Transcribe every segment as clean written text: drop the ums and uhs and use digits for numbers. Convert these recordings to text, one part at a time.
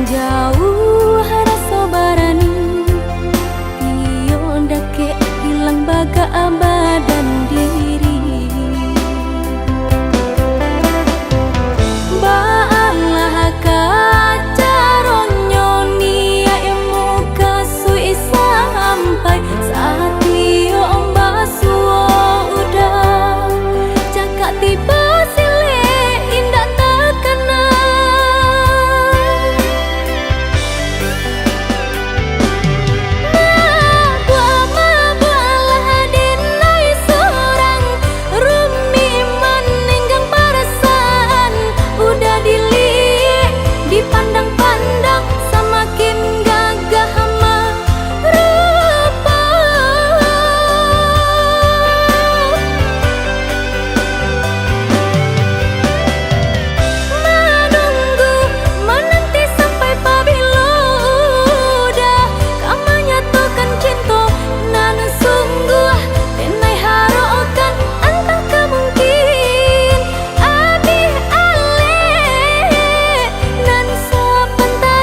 Jauh rasa barani Tio dake hilang baga abadan diri Baalah kacaronyo nia emu kasui sampai Saat Tio basuo udah Cakap tiba sile indah terkena Dipandang-pandang semakin gagah merupa Menunggu, menanti sampai pabilo udah Kamu nyatakan cinta nan sungguh Tenai harokan entah kemungkin Abi ale nan sebentar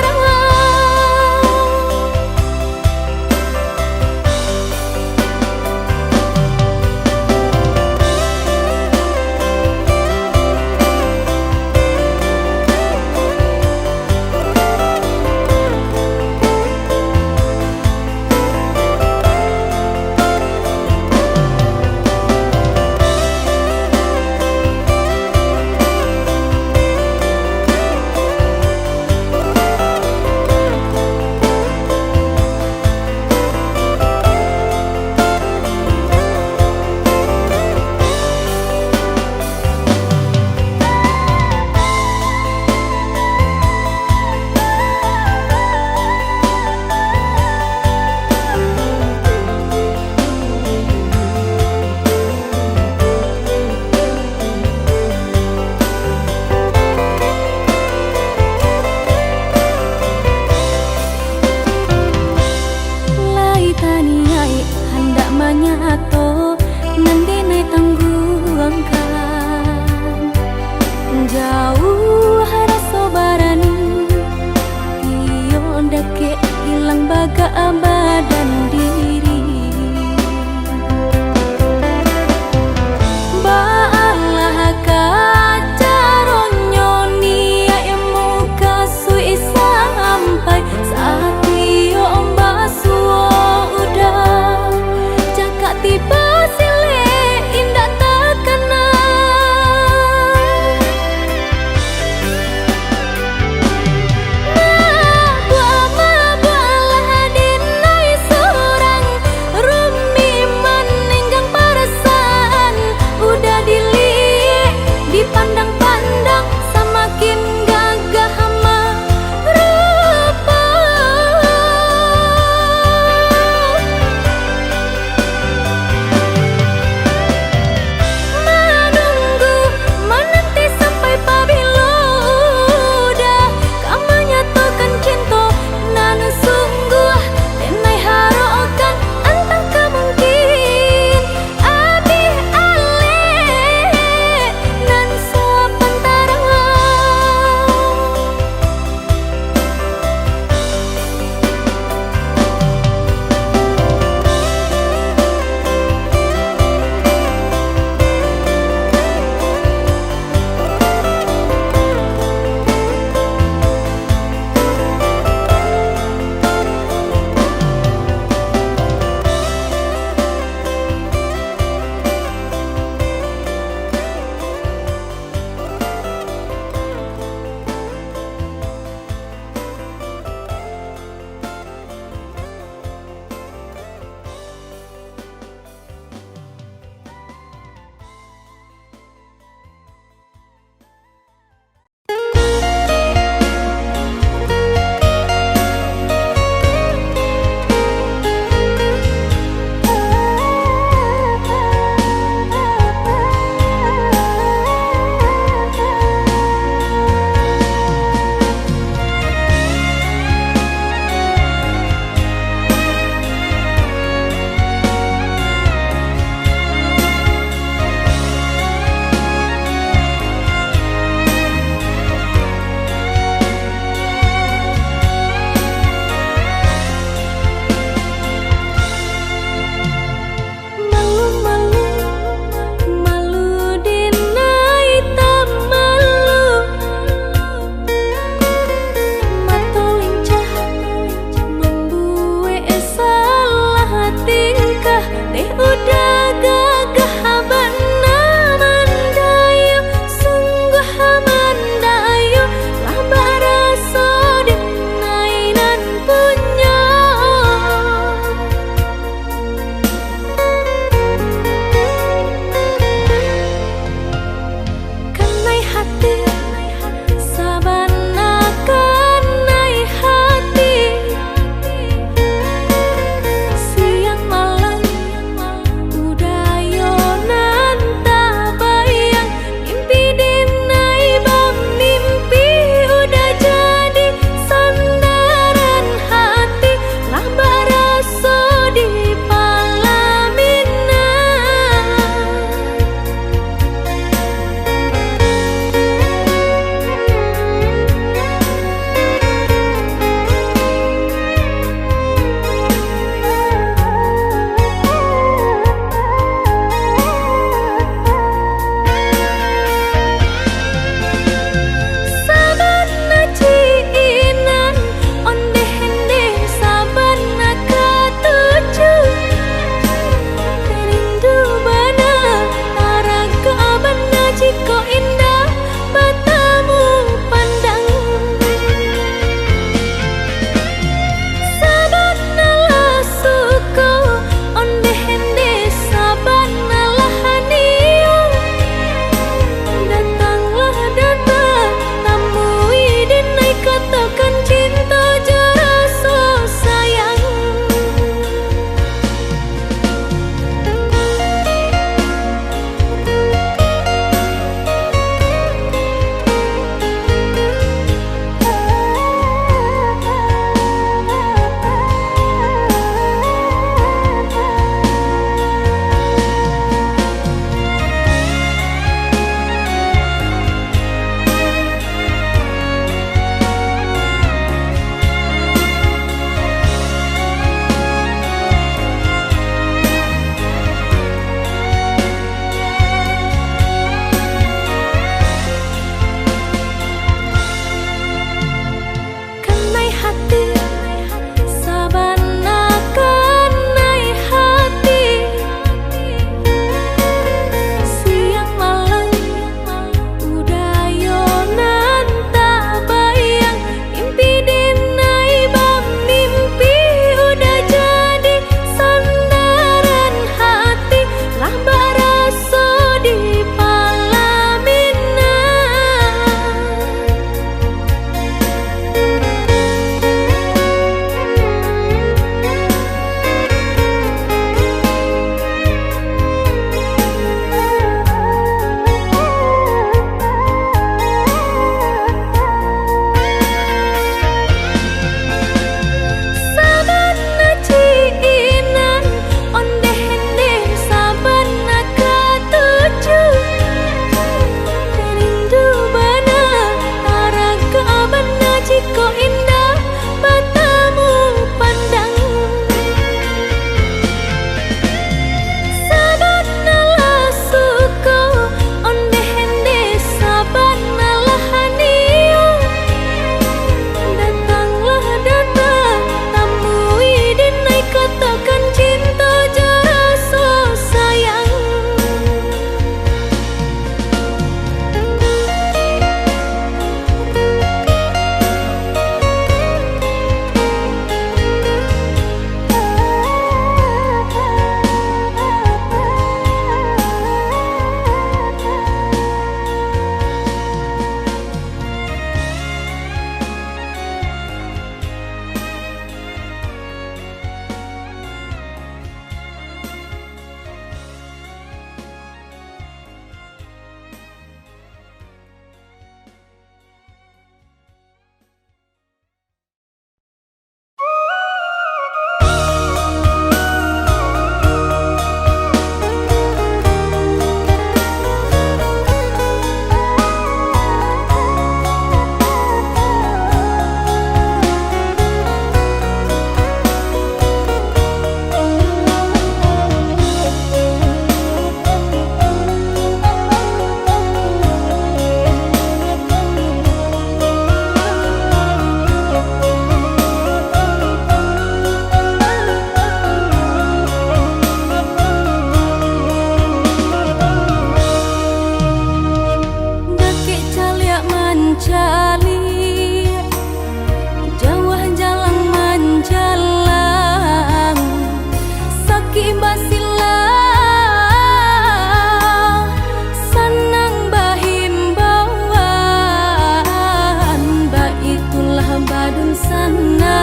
badun sana,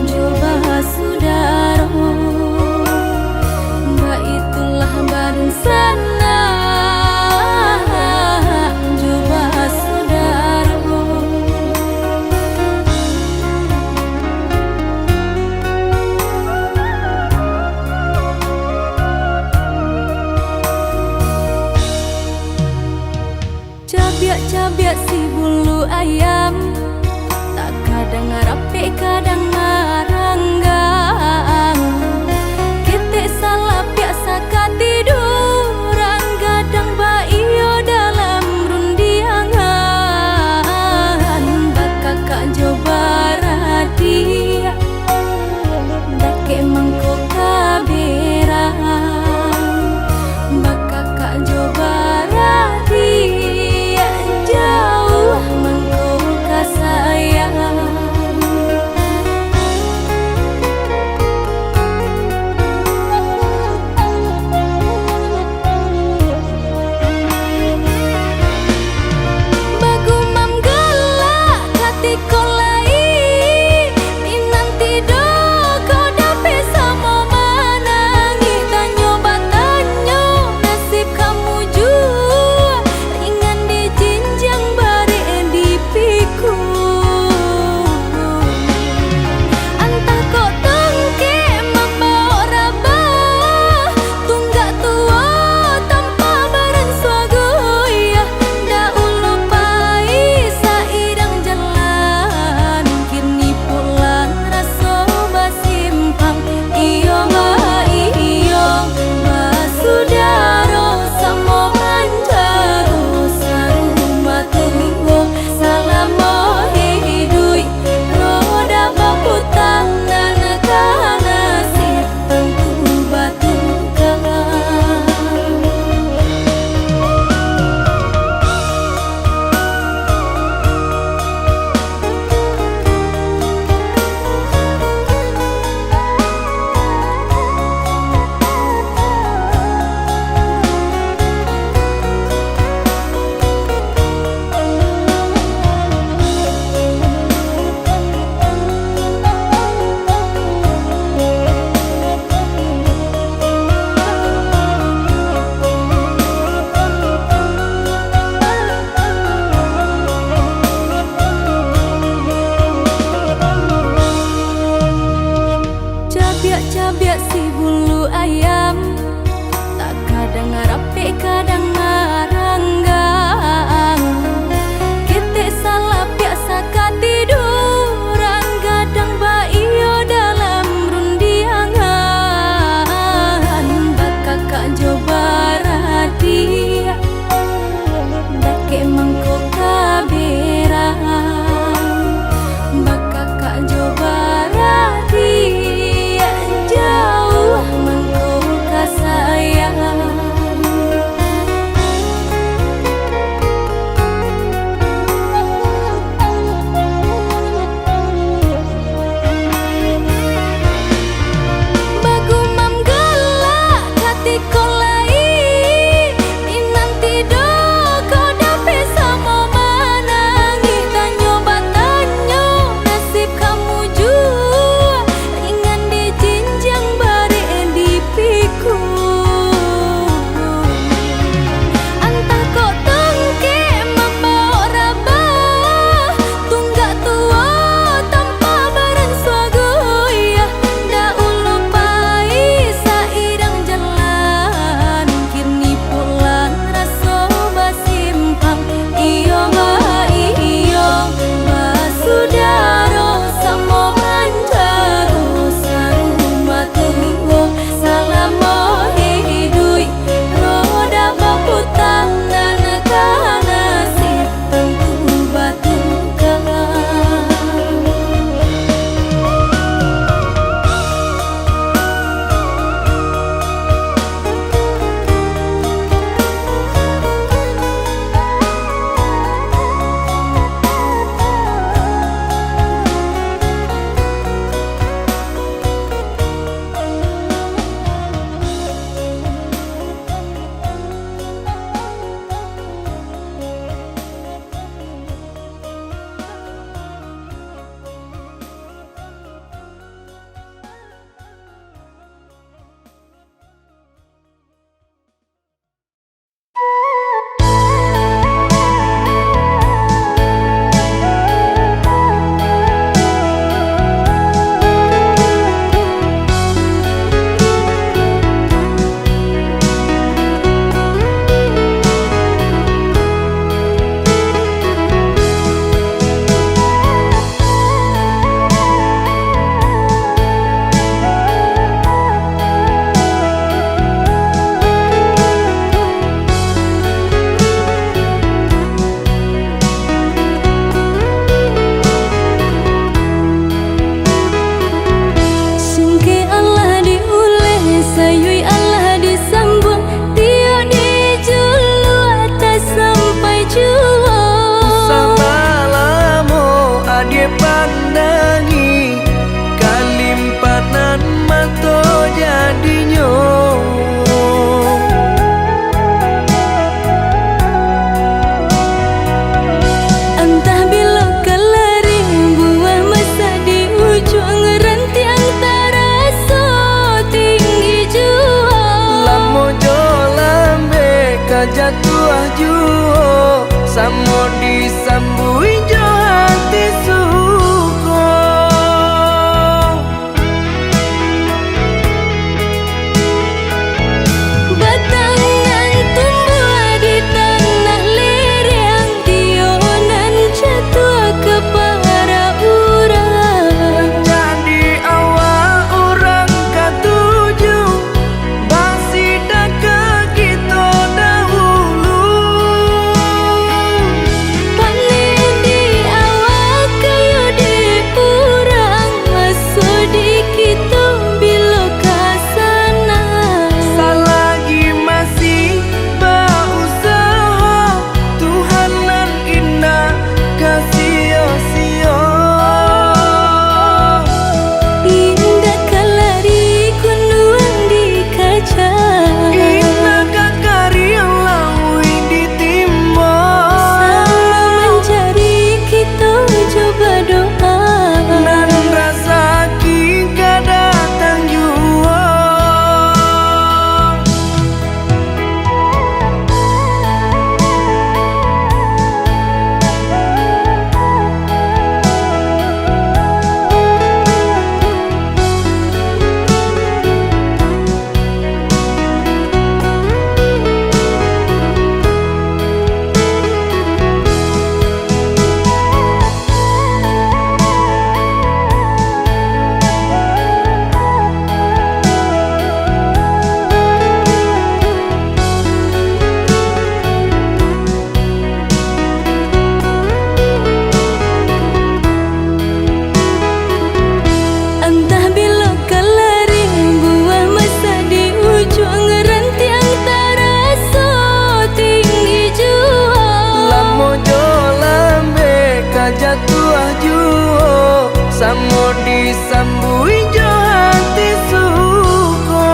coba sudaro, mbak itulah badun sana, coba sudaro. Cabiak-cabiak si bulu ayam, tak kadang rapi kadang maranggang. Kita salah biasa katiduran, gadang baiyo dalam rundiangan. Bakakak coba radia, dake mangkok kaberang. Bakakak coba radia, jauh mangkok kasayang. dia pandangi kalimpanan mato jadinya. Entah bila kelaring buah masa di ujung rantiang taraso tinggi jua. Lamo jo lambe kajatuh juo samo disambui jo hati suko. Batangan tumbuh di tanah lereng, tionan jatuh ke para urang. Jadi awak orang katuju basi daka kita dahulu. Panen di awak kayu di urang, masuk di kita bila kasana. Selagi masih berusaha, Tuhanan indah kasih-sia. Indah kalari kunduang di kaca, Indah kakari yang lawi ditimba. sama mencari kita coba doa. Dan rasa kita datang jua. Entah bila kelaring buah masa di ujung rantiang taraso tinggi jua. Lamo jo lambe kajatuh juo samo disambui jo hati suko.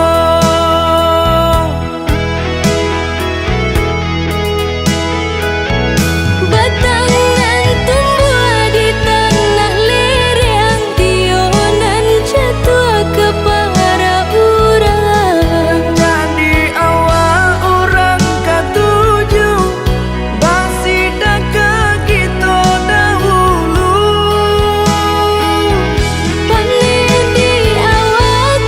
Batangan tumbuh di tanah lereng, tionan jatuh ke para urang. Jadi awak orang katuju basi daka kita dahulu. Panen di awak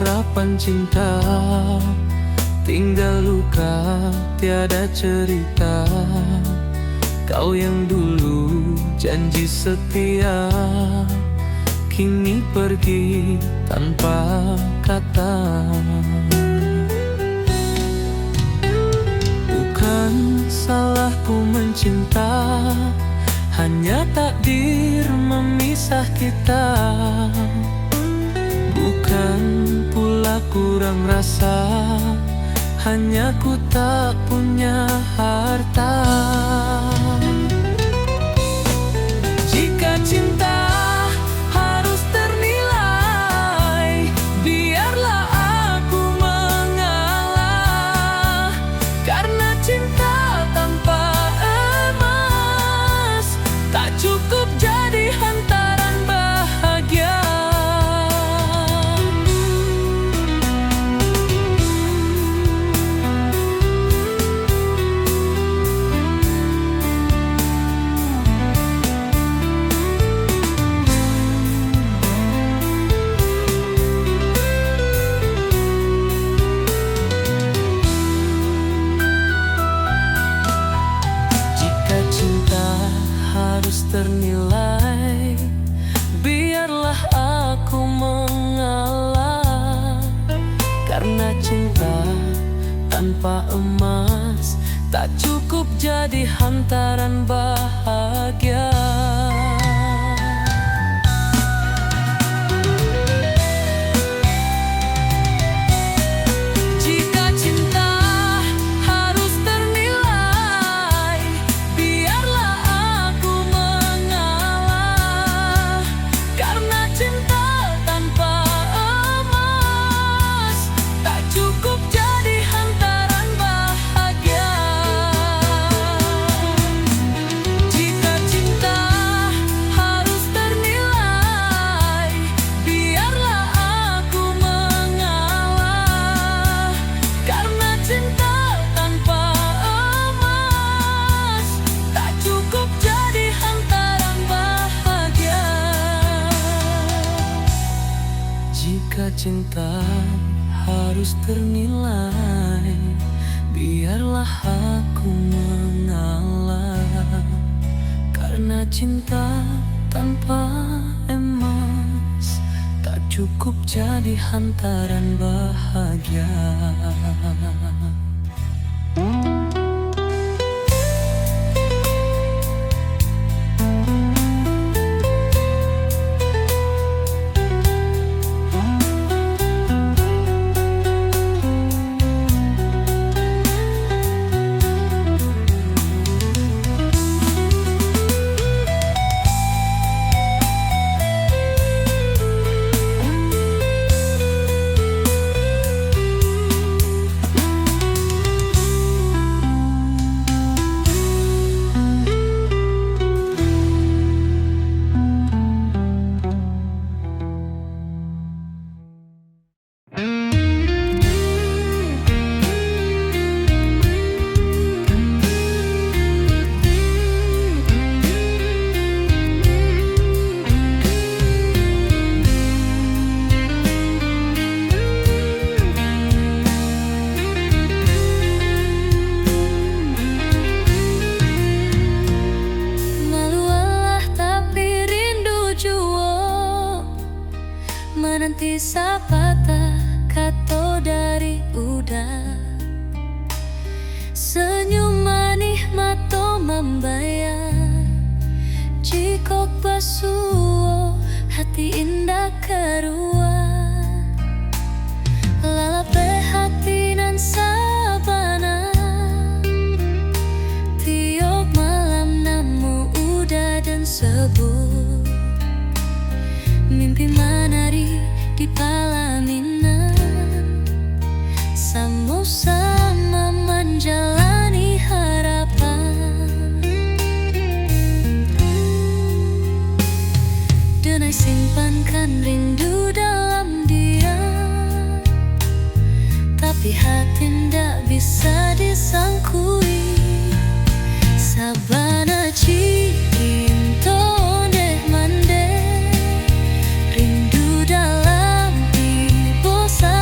harapan cinta, tinggal luka tiada cerita. Kau yang dulu janji setia, kini pergi tanpa kata. Bukan salahku mencinta, hanya takdir memisah kita. Bukan pula kurang rasa, hanya ku tak punya harta. Jika cinta harus ternilai, biarlah aku mengalah. Karena cinta tanpa emas tak cukup jadi hantaran bahagia. Harus ternilai, biarlah aku mengalah. Karena cinta tanpa emas tak cukup jadi hantaran bahagia. Jika cinta harus ternilai, biarlah aku mengalah. Karena cinta tanpa emas tak cukup jadi hantaran bahagia. Menanti sapata kato dari udara, senyum manih mato membayar. Jikok basuo hati indah keruan, lalape hati nan sabana. Tiap malam namu udah dan sebut, mimpi menari di pelaminan, sama-sama menjalani harapan. Denai simpankan rindu dalam diam, tapi hati tidak bisa disangkui. Sabana cinta deh mande, rindu dalam di bosan.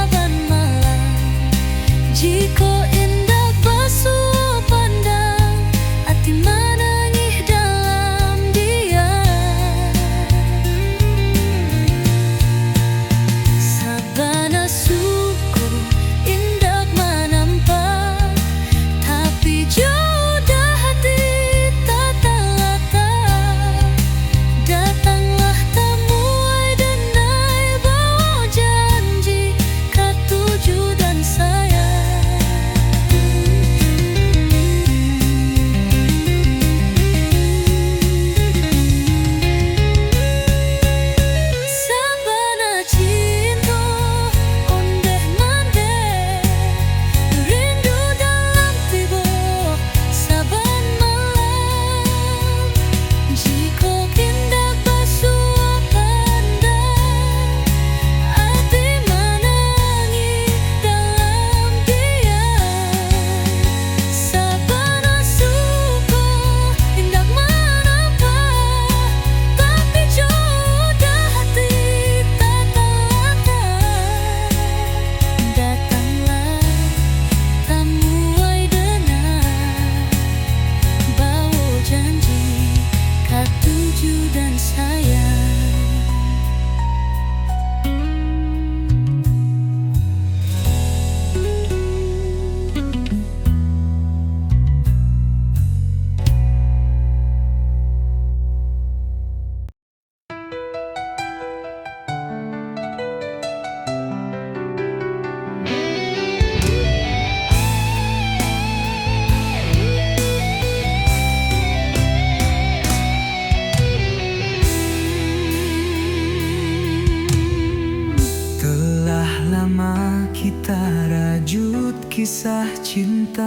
Kisah cinta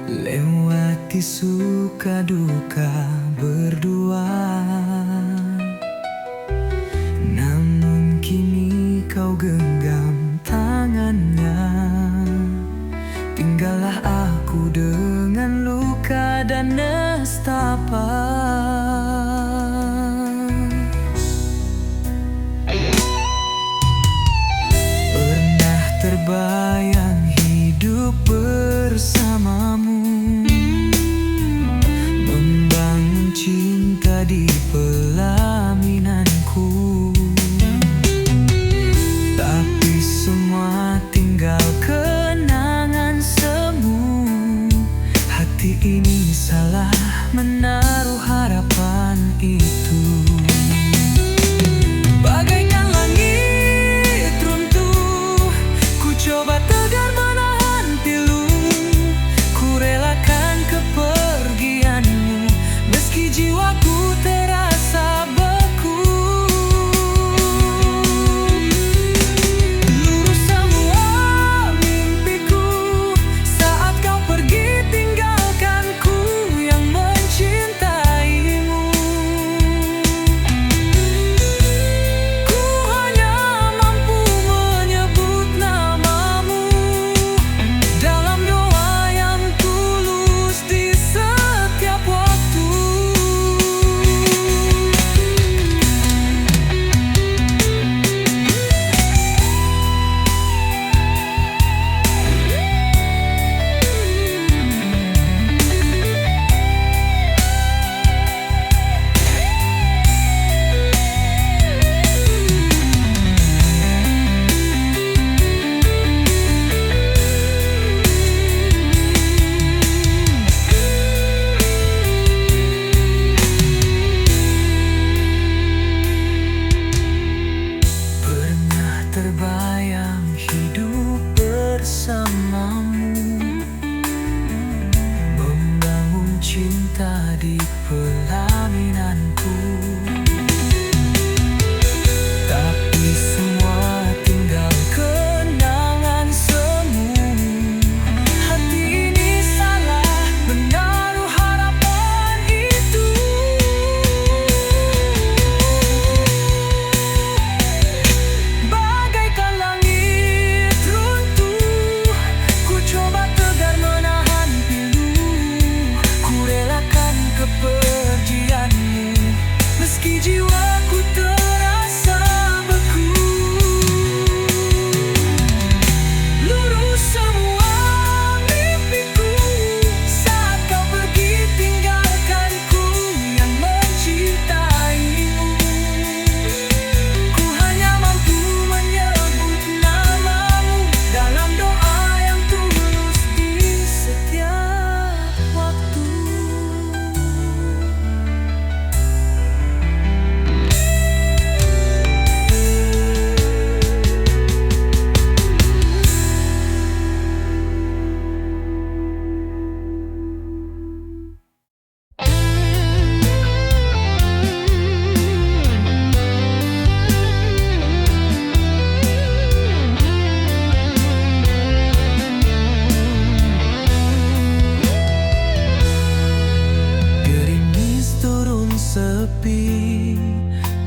lewati suka duka berdua. Namun kini kau genggam tangannya, tinggallah aku dengan luka dan nestapa. Terbayang hidup bersamamu, membangun cinta di pelaminanku. Tapi semua tinggal kenangan semu. Hati ini salah menaruh harapan itu. Bagaikan langit runtuh, coba tegar menahan pilu. Ku relakan kepergianmu, meski jiwaku terasa beku. Lurus semua mimpiku saat kau pergi tinggalkanku yang mencintaimu. Ku hanya mampu menyebut namamu dalam doa yang tulus di setiap waktu. Pernah terbayang hidup bersamamu, membangun cinta di pelaminanku. Tapi semua tinggal kenangan semu. Hati ini salah menaruh harapan itu. Bagaikan langit runtuh, ku coba tegar menahan pilu. Ku relakan kepergianmu,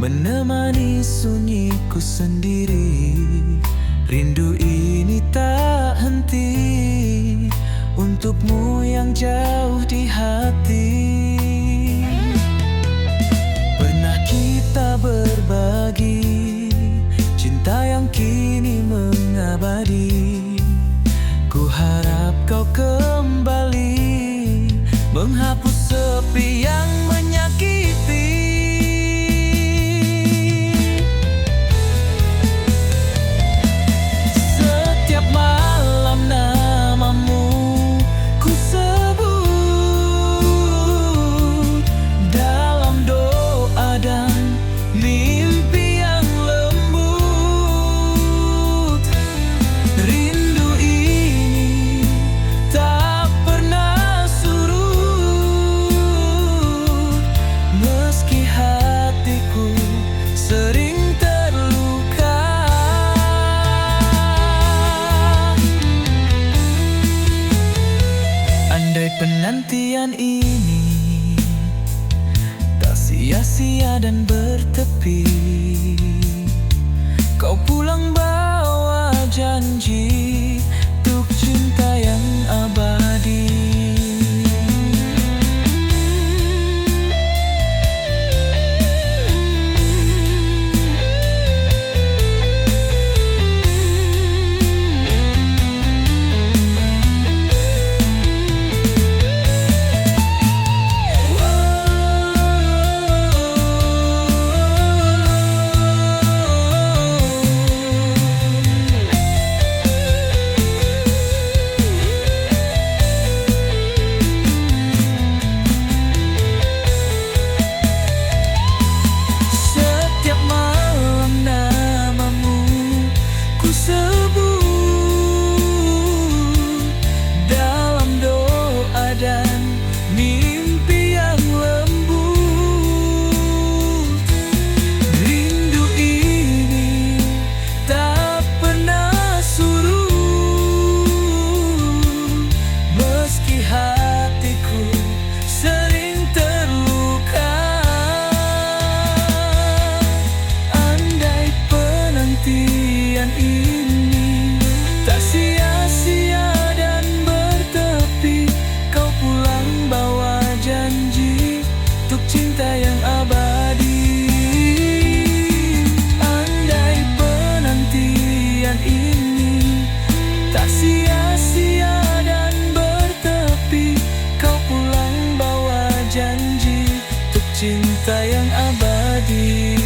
menemani sunyiku sendiri. Rindu ini tak henti untukmu yang jauh di hati. Pernah kita berbagi cinta yang kini mengabadi. Ku harap kau kembali menghapus sepi yang menyakiti. Setiap malam namamu ku sebut dalam doa dan mimpi yang lembut. Rindu ini tak pernah surut, meski hatiku sering terluka. Andai penantian ini tak sia-sia dan bertepi, kau pulang bawa janji untuk cinta yang abadi. Setiap malam namamu ku sebut dalam doa dan mimpi yang lembut. Rindu ini tak pernah surut, meski hatiku sering terluka. Andai penantian ini tak sia-sia dan bertepi, kau pulang bawa janji untuk cinta yang abadi. Andai penantian ini tak sia-sia dan bertepi, kau pulang bawa janji untuk cinta yang abadi.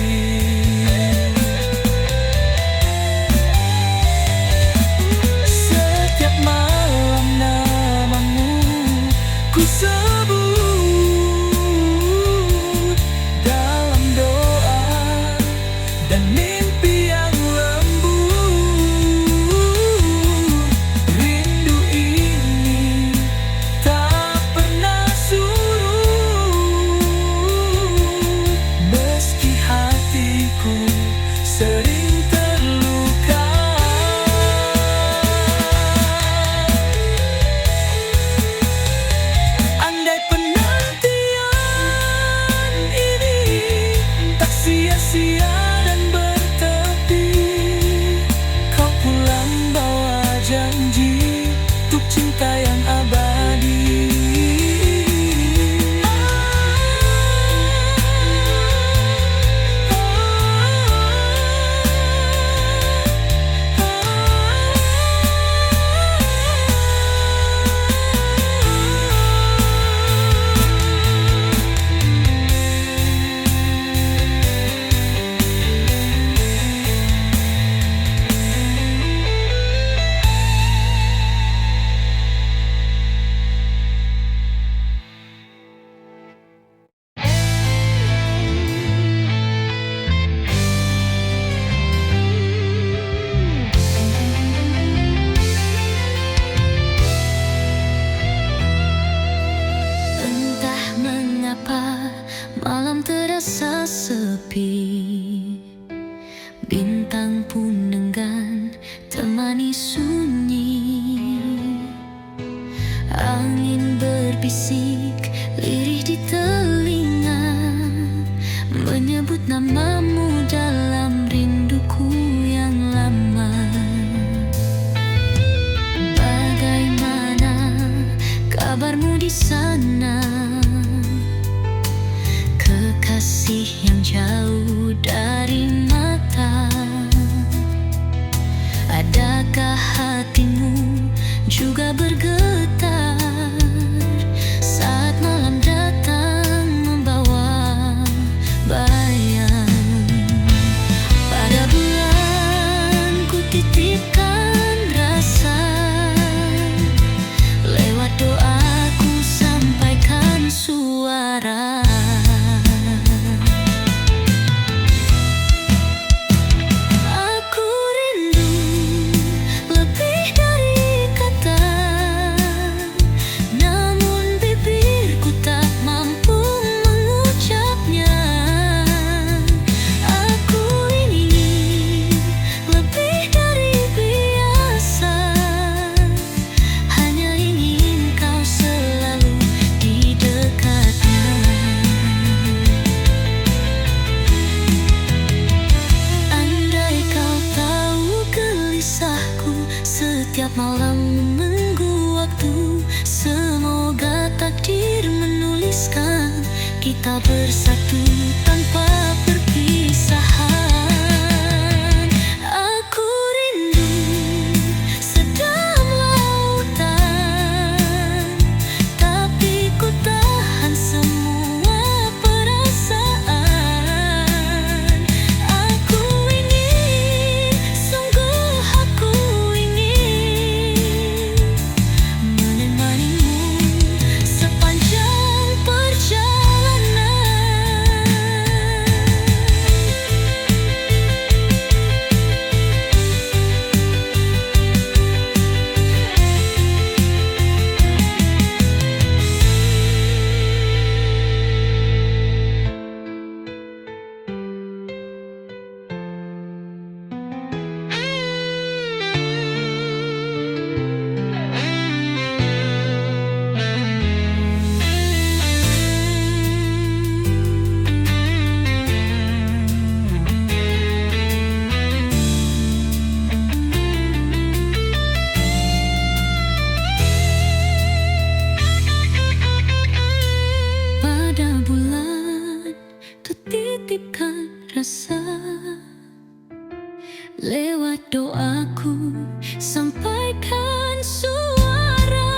Setiap malam namamu ku sebut dalam doa dan mimpi yang lembut. Rindu ini tak pernah surut, meski hatiku sering terluka. Andai penantian ini tak sia-sia dan bertepi, kau pulang bawa janji untuk cinta yang abadi. Entah mengapa malam terasa sepi, bintang pun enggan temani sunyi. Angin berbisik lirih di telinga, menyebut namamu kita bersatu tanpa perpisahan. Aku rindu sedalam lautan, tapi ku tahan semua perasaan. Aku ingin, sungguh aku ingin menemanimu sepanjang perjalanan. Pada bulan tutitipkan rasa, lewat doaku sampaikan suara.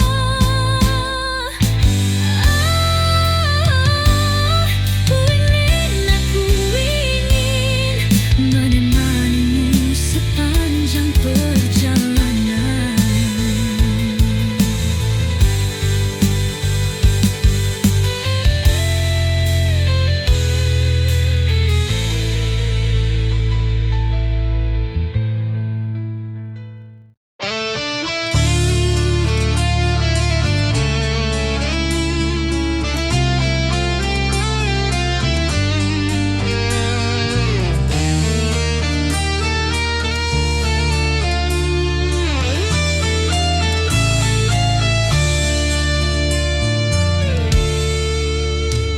Aku ingin menemanimu sepanjang perjalanan.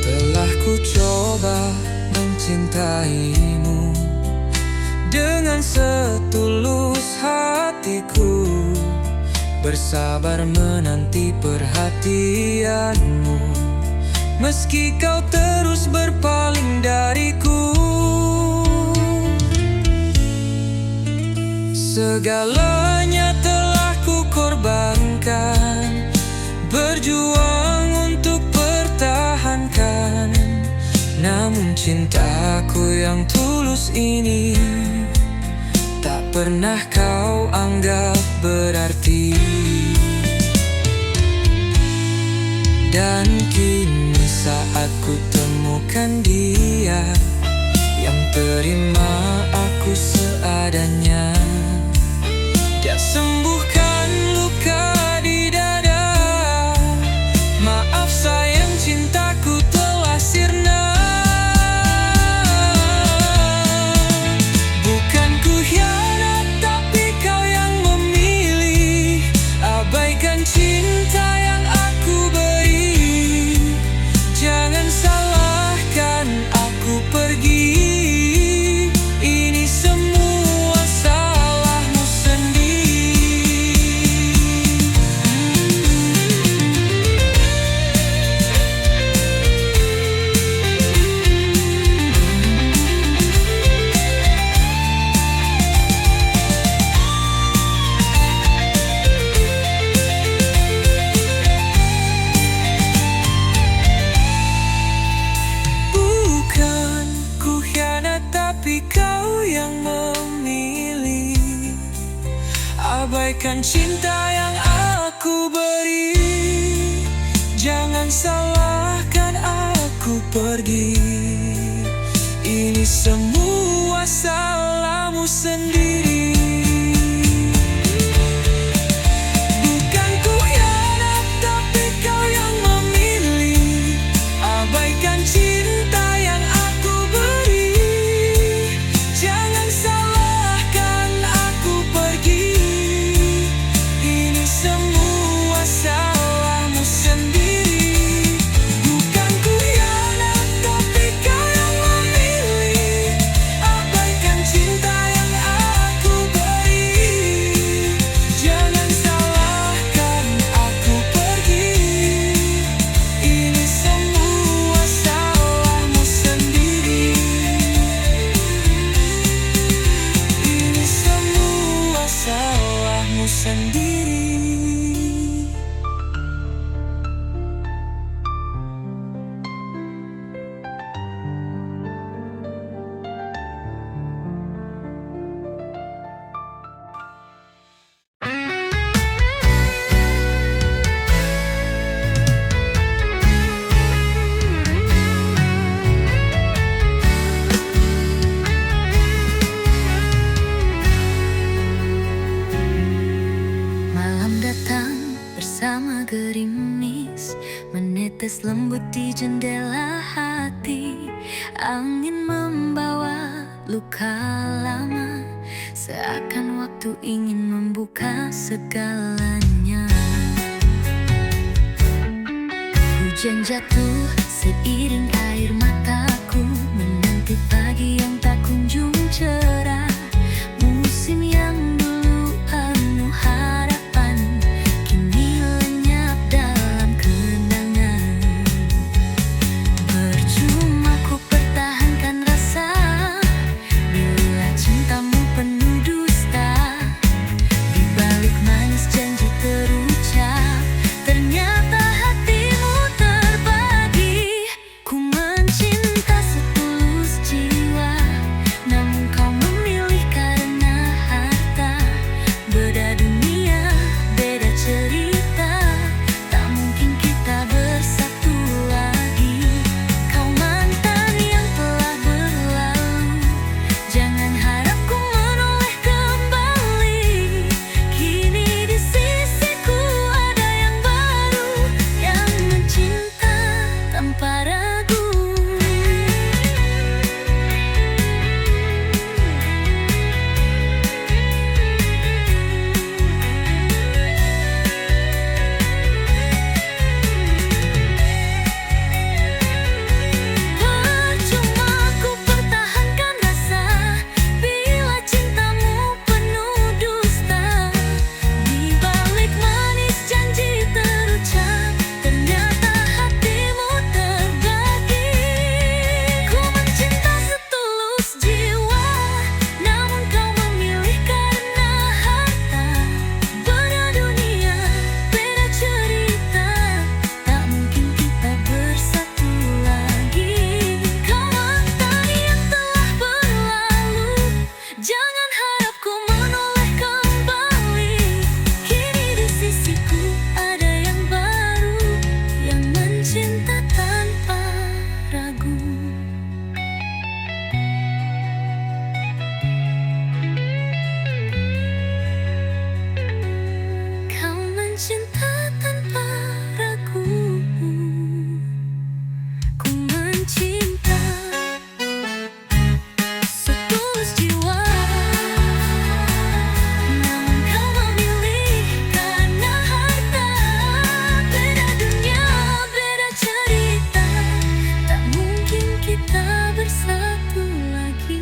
Telah ku coba mencintaimu dengan setulus hatiku, bersabar menanti perhatianmu, meski kau terus berpaling dariku. Segalanya telah ku korbankan, berjuang untuk pertahankan. Namun cintaku yang tulus ini tak pernah kau anggap berarti. Dan kini saat ku temukan dia yang terima aku seadanya, dia sembuhkan luka di dada. Maaf sayang, cintaku telah sirna. Bukan ku hianat, tapi kau yang memilih abaikan cinta yang aku beri. Jangan salahkan aku pergi, ini semua salahmu sendiri. Bukan ku hianat, tapi kau yang memilih abaikan cinta yang aku beri. Jangan salahkan aku pergi, ini semua salahmu sendiri. Bukan ku hianat, tapi kau yang memilih abaikan cinta yang aku beri. Jangan salahkan aku pergi, ini semua salahmu sendiri. Bukan ku hianat, tapi kau yang memilih abaikan cinta yang aku beri. lembut di jendela hati. Angin membawa luka lama, seakan waktu ingin membuka segalanya. Hujan jatuh seiring air mataku, menanti pagi yang tak kunjung cerah. Musim yang dulu penuh harapan, kini lenyap dalam kenangan. Percuma ku pertahankan rasa, bila cintamu penuh dusta. Di balik manis janji terucap, ternyata hatimu terbagi. Ku mencinta setulus jiwa, namun kau memilih karena harta. Beda dunia, beda cerita, tak mungkin kita bersatu lagi. Kau mantan yang telah berlalu, jangan harap ku menoleh kembali. Kini di sisiku ada yang baru, yang mencinta tanpa ragu. Percuma ku pertahankan rasa, bila cintamu penuh dusta. Di balik manis janji terucap, ternyata hatimu terbagi. Ku mencinta setulus jiwa, namun kau memilih karena harta. Beda dunia, beda cerita, tak mungkin kita bersatu lagi. Kau mantan yang telah berlalu, jangan harap ku menoleh kembali. Kini di sisiku ada yang baru, yang mencinta tanpa ragu. Kau mencinta tanpa ragu. Ku mencinta setulus jiwa, namun kau memilih karena harta. Beda dunia, beda cerita, tak mungkin kita bersatu lagi.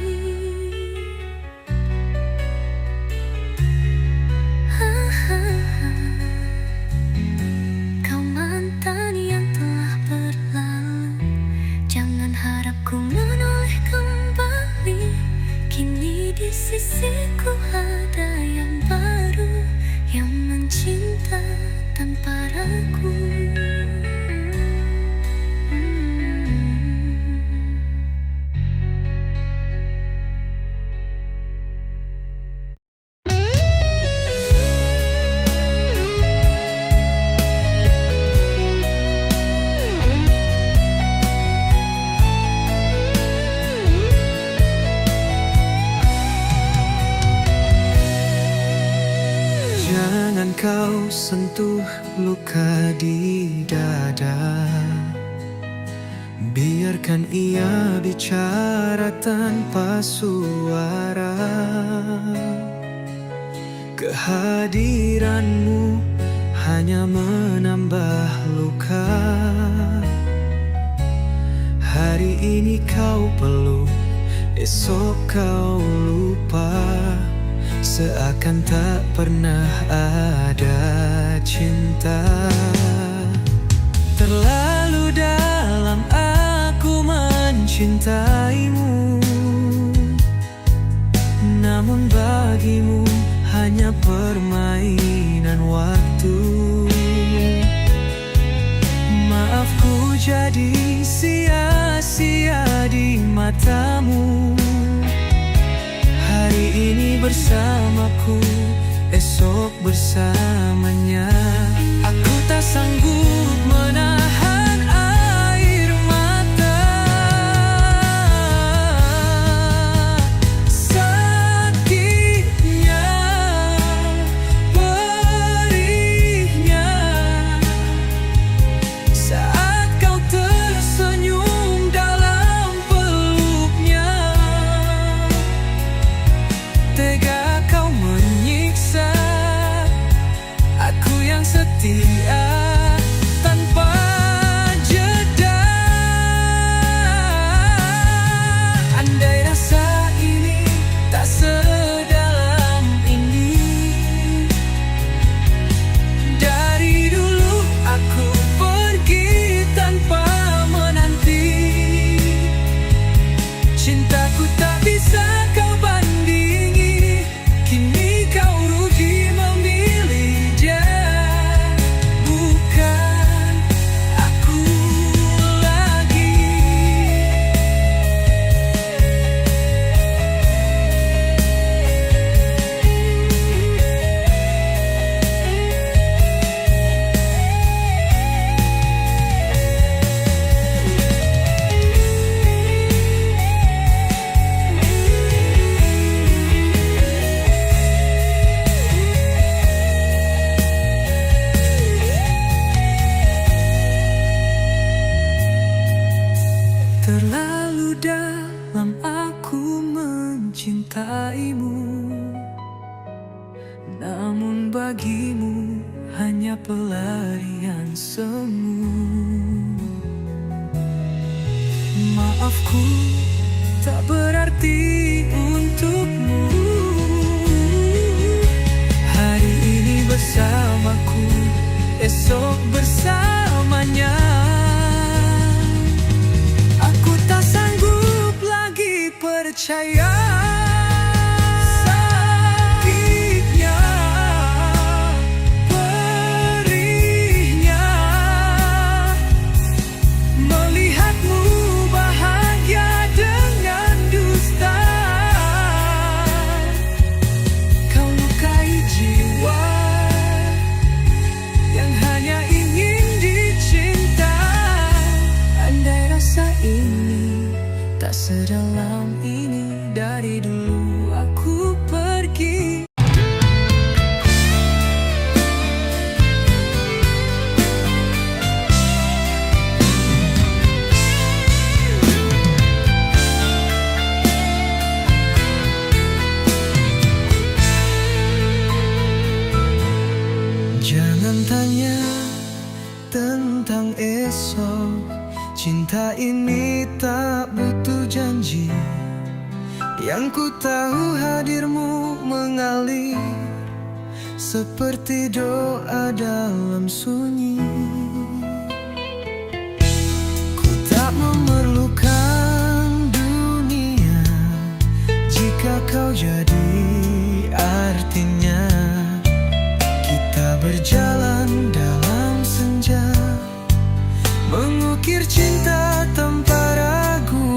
Kau mantan yang telah berlalu, jangan harap ku menoleh kembali. Kini di sisiku ada yang baru, yang mencinta tanpa ragu. Jangan kau sentuh luka di dada, biarkan ia bicara tanpa suara. Kehadiranmu hanya menambah luka. Hari ini kau peluk, esok kau lupa. Seakan tak pernah ada cinta. Terlalu dalam aku mencintaimu, namun bagimu hanya permainan waktu. Maafku jadi sia-sia di matamu. Hari ini bersamaku, esok bersamanya. Aku tak sanggup menahan air mata. Sakitnya, perihnya, saat kau Cintaku tak bisa kau bandingi, kini kau rugi memilih dia, bukan aku lagi. Terlalu dalam aku mencintaimu, namun bagimu hanya pelarian semu. Maafku tak berarti untukmu. Hari ini bersamaku, esok bersamanya. Aku tak sanggup lagi percaya. Sakitnya, perihnya melihatmu bahagia dengan dusta. Kau lukai jiwa yang hanya ingin dicinta. Andai rasa ini tak sedalam ini, dari dulu aku pergi. Jangan tanya tentang esok, cinta ini tak butuh janji. Yang ku tahu hadirmu mengalir seperti doa dalam sunyi. Ku tak memerlukan dunia jika kau jadi artinya. Kita berjalan dalam senja, mengukir cinta tanpa ragu.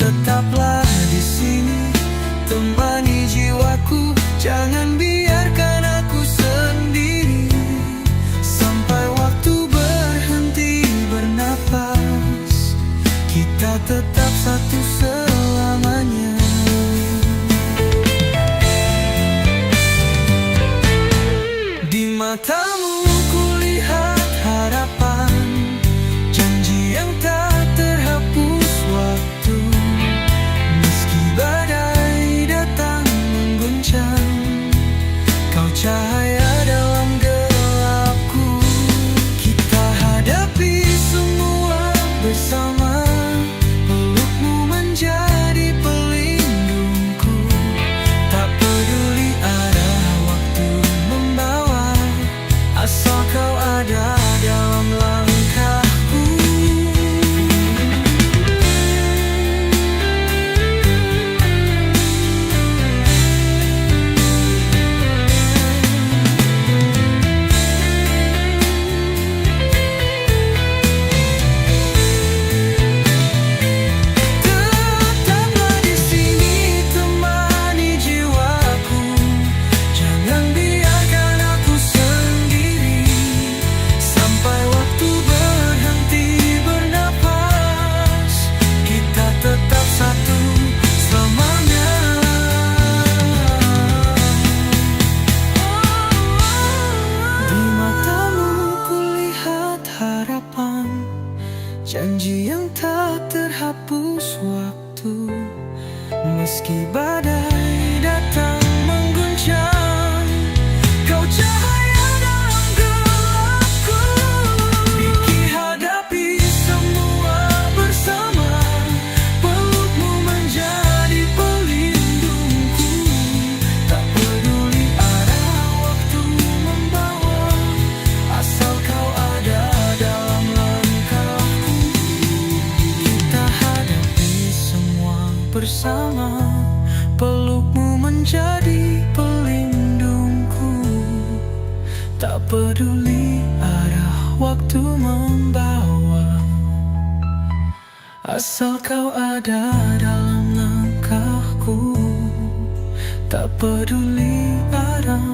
Tetaplah di sini, temani jiwaku. Jangan biarkan aku sendiri sampai waktu berhenti bernapas. Kita tetap satu selamanya. Di matamu kulihat harapan, janji yang tak terhapus waktu. Meski badai datang mengguncang, kau cahaya dalam gelapku. Kita hadapi semua bersama, pelukmu menjadi pelindungku. Tak peduli arah waktu membawa, asal kau ada dalam langkahku. Tetaplah di sini, temani jiwaku. Jangan biarkan aku sendiri sampai waktu berhenti bernapas. Kita tetap satu selamanya. Di matamu kulihat harapan, janji yang tak terhapus waktu. Meski badai datang mengguncang, kau cahaya dalam gelapku. Bikin hadapi semua bersama, pelukmu menjadi pelindungku. Tak peduli arah waktu membawa, asal kau ada dalam langkahku. Kita hadapi semua bersama. Pelukmu menjadi pelindungku, tak peduli arah waktu membawa. Asal kau ada dalam langkahku, tak peduli arah